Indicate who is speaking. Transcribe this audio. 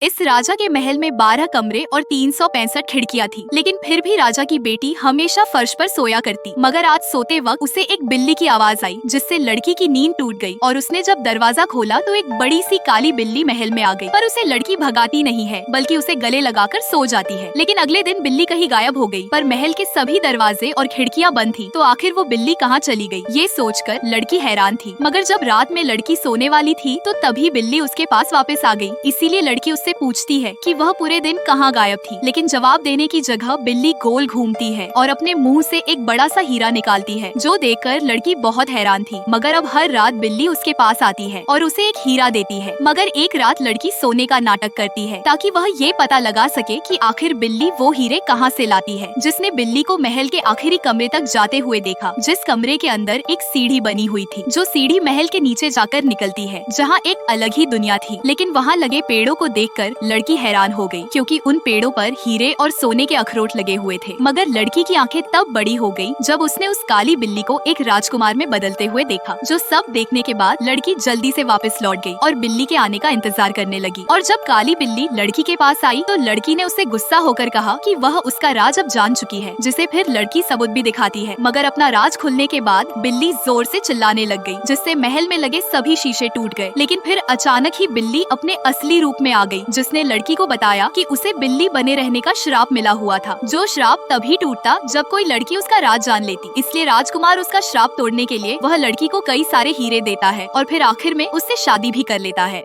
Speaker 1: इस राजा के महल में 12 कमरे और 365 खिड़कियां थी, लेकिन फिर भी राजा की बेटी हमेशा फर्श पर सोया करती। मगर आज सोते वक्त उसे एक बिल्ली की आवाज आई, जिससे लड़की की नींद टूट गई और उसने जब दरवाजा खोला तो एक बड़ी सी काली बिल्ली महल में आ गई। पर उसे लड़की भगाती नहीं है, बल्कि उसे गले लगाकर सो जाती है। लेकिन अगले दिन बिल्ली कहीं गायब हो गई, पर महल के सभी दरवाजे और खिड़कियां बंद थी। तो आखिर वो बिल्ली कहाँ चली गई, ये सोचकर लड़की हैरान थी। मगर जब रात में लड़की सोने वाली थी तो तभी बिल्ली उसके पास वापस आ गई। इसीलिए लड़की उससे पूछती है कि वह पूरे दिन कहाँ गायब थी। लेकिन जवाब देने की जगह बिल्ली गोल घूमती है और अपने मुंह से एक बड़ा सा हीरा निकालती है, जो देखकर लड़की बहुत हैरान थी। मगर अब हर रात बिल्ली उसके पास आती है और उसे एक हीरा देती है। मगर एक रात लड़की सोने का नाटक करती है ताकि वह ये पता लगा सके कि आखिर बिल्ली वो हीरे कहाँ से लाती है। जिसने बिल्ली को महल के आखिरी कमरे तक जाते हुए देखा, जिस कमरे के अंदर एक सीढ़ी बनी हुई थी, जो सीढ़ी महल के नीचे जाकर निकलती है, जहाँ एक अलग ही दुनिया थी। लेकिन वहाँ लगे पेड़ों को देखकर लड़की हैरान हो गई, क्योंकि उन पेड़ों पर हीरे और सोने के अखरोट लगे हुए थे। मगर लड़की की आंखें तब बड़ी हो गई जब उसने उस काली बिल्ली को एक राजकुमार में बदलते हुए देखा। जो सब देखने के बाद लड़की जल्दी से वापस लौट गई और बिल्ली के आने का इंतजार करने लगी। और जब काली बिल्ली लड़की के पास आई तो लड़की ने उससे गुस्सा होकर कहा कि वह उसका राज अब जान चुकी है, जिसे फिर लड़की सबूत भी दिखाती है। मगर अपना राज खुलने के बाद बिल्ली जोर से चिल्लाने लग गई, जिससे महल में लगे सभी शीशे टूट गए। लेकिन फिर अचानक ही बिल्ली अपने असली रूप में आ गई, जिसने लड़की को बताया कि उसे बिल्ली बने रहने का श्राप मिला हुआ था, जो श्राप तभी टूटता जब कोई लड़की उसका राज जान लेती। इसलिए राजकुमार उसका श्राप तोड़ने के लिए वह लड़की को कई सारे हीरे देता है और फिर आखिर में उससे शादी भी कर लेता है।